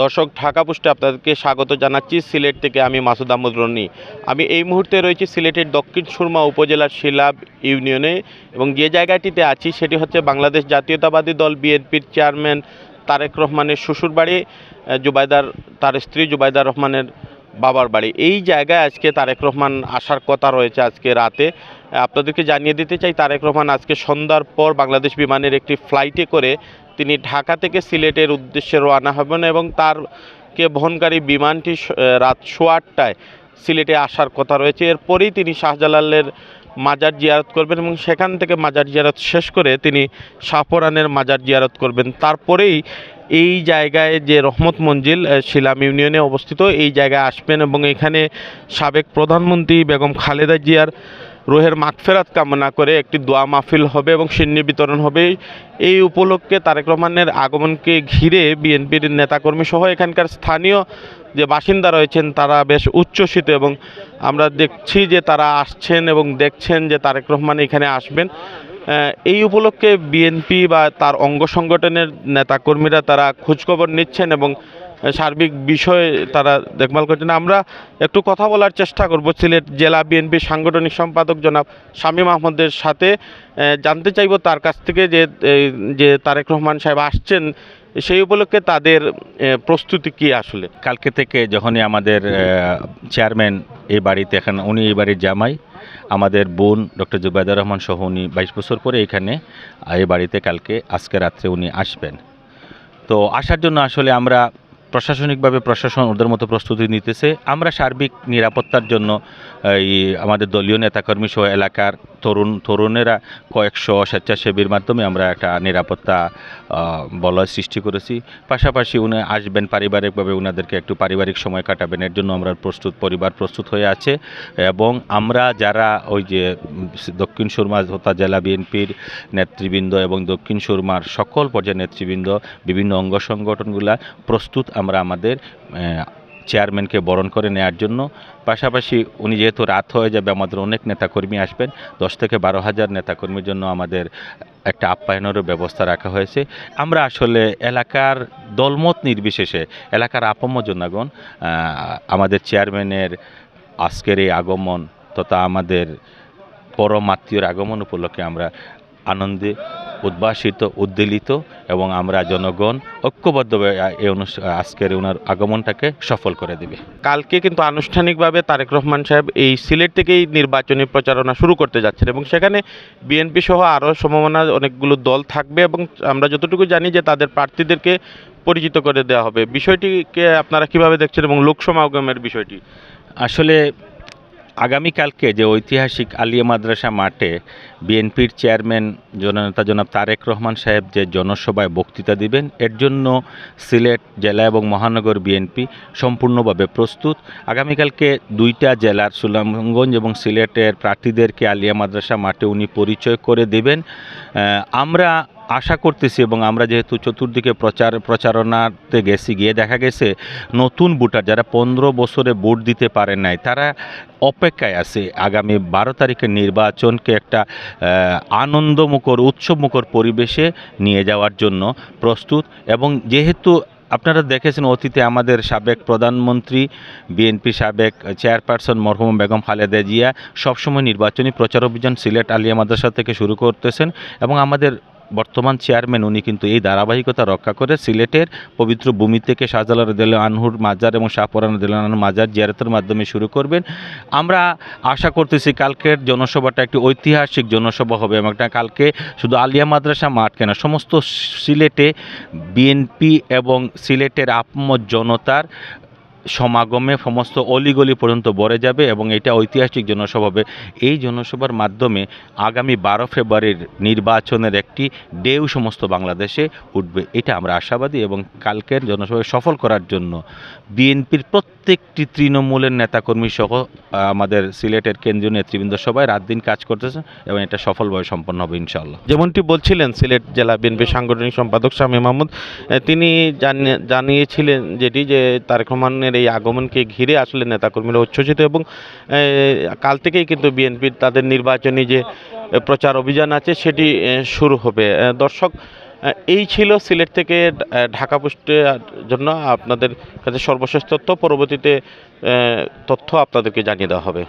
দর্শক, ঢাকা পোস্টে আপনাদেরকে স্বাগত জানাচ্ছি। সিলেট থেকে আমি মাসুদ আহমদ রনি। আমি এই মুহূর্তে রয়েছি সিলেটের দক্ষিণ সুরমা উপজেলার শিলাব ইউনিয়নে, এবং যে জায়গাটিতে আছি সেটি হচ্ছে বাংলাদেশ জাতীয়তাবাদী দল বিএনপির চেয়ারম্যান তারেক রহমানের শ্বশুরবাড়ি, তার স্ত্রী জুবাইদা রহমানের বাবার বাড়ি। এই জায়গায় আজকে তারেক রহমান আসার কথা রয়েছে আজকে রাতে। আপনাদেরকে জানিয়ে দিতে চাই, তারেক রহমান আজকে সন্ধ্যার পর বাংলাদেশ বিমানের একটি ফ্লাইটে করে তিনি ঢাকা থেকে সিলেটের উদ্দেশ্যে রওনা হবেন, এবং তারকে বহনকারী বিমানটি রাত 8:15টায় সিলেটে আসার কথা রয়েছে। এরপরেই তিনি শাহজালালের মাজার জিয়ারত করবেন, এবং সেখান থেকে মাজার জিয়ারত শেষ করে তিনি শাহপরানের মাজার জিয়ারত করবেন। তারপরেই এই জায়গায় যে রহমত মঞ্জিল শিলাম ইউনিয়নে অবস্থিত, এই জায়গায় আসবেন, এবং এখানে সাবেক প্রধানমন্ত্রী বেগম খালেদা জিয়ার রুহের মাগফিরাত কামনা করে একটি দোয়া মাহফিল হবে এবং সিন্নি বিতরণ হবে। এই উপলক্ষে তারেক রহমানের আগমনকে ঘিরে বিএনপির নেতাকর্মী সহ এখানকার স্থানীয় যে বাসিন্দা রয়েছেন তারা বেশ উচ্ছ্বসিত, এবং আমরা দেখছি যে তারা আসছেন এবং দেখছেন যে তারেক রহমান এখানে আসবেন। এই উপলক্ষে বিএনপি বা তার অঙ্গ সংগঠনের নেতাকর্মীরা তারা খোঁজখবর নিচ্ছেন এবং সার্বিক বিষয়ে তারা দেখভাল করছেন। আমরা একটু কথা বলার চেষ্টা করব সিলেট জেলা বিএনপির সাংগঠনিক সম্পাদক জনাব শামীম আহমদের সাথে। জানতে চাইব তার কাছ থেকে যে তারেক রহমান সাহেব আসছেন সেই উপলক্ষে তাদের প্রস্তুতি কী। আসলে কালকে থেকে যখনই আমাদের চেয়ারম্যান এই বাড়িতে, এখানে উনি এই বাড়ির জামাই, আমাদের বোন ডক্টর জুবাইদা রহমান সহ উনি 22 বছর পরে এখানে এই বাড়িতে আজকে রাত্রে উনি আসবেন। তো আসার জন্য আসলে আমরা প্রশাসনিকভাবে প্রশাসন ওদের মতো প্রস্তুতি নিতেছে। আমরা সার্বিক নিরাপত্তার জন্য এই আমাদের দলীয় নেতাকর্মী সহ এলাকার তরুণেরা কয়েকশো স্বেচ্ছাসেবীর মাধ্যমে আমরা একটা নিরাপত্তা বলয় সৃষ্টি করেছি। পাশাপাশি উনি আসবেন পারিবারিকভাবে, ওনাদেরকে একটু পারিবারিক সময় কাটাবেন, এর জন্য আমরা পরিবার প্রস্তুত হয়ে আছে। এবং আমরা যারা ওই যে দক্ষিণ সুরমা তথা জেলা বিএনপির নেতৃবৃন্দ এবং দক্ষিণ সুরমার সকল পর্যায়ের নেতৃবৃন্দ, বিভিন্ন অঙ্গ সংগঠনগুলা প্রস্তুত আমরা আমাদের চেয়ারম্যানকে বরণ করে নেওয়ার জন্য। পাশাপাশি উনি যেহেতু রাত হয়ে যাবে, আমাদের অনেক নেতাকর্মী আসবেন, 10 থেকে 12 হাজার নেতাকর্মীর জন্য আমাদের একটা আপ্যায়নেরও ব্যবস্থা রাখা হয়েছে। আমরা আসলে এলাকার দলমত নির্বিশেষে এলাকার আপম্য জনগণ আমাদের চেয়ারম্যানের আজকের এই আগমন তথা আমাদের পরম আত্মীয়র আগমন উপলক্ষে আমরা আনন্দে উদ্ভাসিত, উদ্বেলিত, এবং আমরা জনগণ ঐক্যবদ্ধভাবে এই আজকের ওনার আগমনটাকে সফল করে দেবে। কালকে কিন্তু আনুষ্ঠানিকভাবে তারেক রহমান সাহেব এই সিলেট থেকেই নির্বাচনী প্রচারণা শুরু করতে যাচ্ছেন, এবং সেখানে বিএনপি সহ আরও সম্ভাবনা অনেকগুলো দল থাকবে, এবং আমরা যতটুকু জানি যে তাদের প্রার্থীদেরকে পরিচিত করে দেওয়া হবে। বিষয়টিকে আপনারা কিভাবে দেখছেন, এবং লোক সমাগমের বিষয়টি? আসলে আগামীকালকে যে ঐতিহাসিক আলিয়া মাদ্রাসা মাঠে বিএনপির চেয়ারম্যান জননেতা জনাব তারেক রহমান সাহেব যে জনসভায় বক্তৃতা দিবেন, এর জন্য সিলেট জেলা এবং মহানগর বিএনপি সম্পূর্ণভাবে প্রস্তুত। আগামীকালকে 2টা জেলার সুনামগঞ্জ এবং সিলেটের প্রার্থীদেরকে আলিয়া মাদ্রাসা মাঠে উনি পরিচয় করে দেবেন। আমরা আশা করতেছি, এবং আমরা যেহেতু চতুর্দিকে প্রচারণাতে গিয়ে দেখা গেছে নতুন ভোটার যারা 15 বছরে ভোট দিতে পারেন নাই, তারা অপেক্ষায় আছে আগামী 12 তারিখের নির্বাচনকে একটা আনন্দমুখর উৎসবমুখর পরিবেশে নিয়ে যাওয়ার জন্য প্রস্তুত। এবং যেহেতু আপনারা দেখেছেন অতীতে আমাদের সাবেক প্রধানমন্ত্রী, বিএনপি সাবেক চেয়ারপারসন মরহুম বেগম খালেদা জিয়া সবসময় নির্বাচনী প্রচার অভিযান সিলেট আলিয়া মাদ্রাসা থেকে শুরু করতেছেন, এবং আমাদের বর্তমান চেয়ারম্যান উনি কিন্তু এই ধারাবাহিকতা রক্ষা করে সিলেটের পবিত্র ভূমি থেকে শাহজালাল রাদিয়াল্লাহু আনহুর মাজার এবং শাহপরান রাদিয়াল্লাহু আনহুর মাজার জিয়ারতের মাধ্যমে শুরু করবেন। আমরা আশা করতেছি কালকের জনসভাটা একটি ঐতিহাসিক জনসভা হবে, এবং এটা কালকে শুধু আলিয়া মাদ্রাসা মাঠ কেন, সমস্ত সিলেটে বিএনপি এবং সিলেটের আপম্য জনতার সমাগমে সমস্ত অলিগলি পর্যন্ত ভরে যাবে, এবং এটা ঐতিহাসিক জনসভা হবে। এই জনসভার মাধ্যমে আগামী 12 ফেব্রুয়ারির নির্বাচনের একটি ঢেউ সমস্ত বাংলাদেশে উঠবে, এটা আমরা আশাবাদী। এবং কালকের জনসভায় সফল করার জন্য বিএনপির প্রত্যেকটি তৃণমূলের নেতাকর্মী সহ আমাদের সিলেটের কেন্দ্রীয় নেতৃবৃন্দ সবাই রাত দিন কাজ করতেছেন, এবং এটা সফলভাবে সম্পন্ন হবে ইনশাআল্লাহ। যেমনটি বলছিলেন সিলেট জেলা বিএনপির সাংগঠনিক সম্পাদক শামীম আহমদ, তিনি জানিয়েছিলেন যে তারেক রহমানের এই আগমনকে ঘিরে আসলে নেতাকর্মীরা উচ্ছ্বসিত, এবং কাল থেকেই কিন্তু বিএনপির তাদের নির্বাচনী যে প্রচার অভিযান আছে সেটি শুরু হবে। দর্শক, এই ছিল সিলেট থেকে ঢাকা পোস্টের জন্য আপনাদের কাছে সর্বশেষ তথ্য। পরবর্তীতে তথ্য আপনাদেরকে জানিয়ে দেওয়া হবে।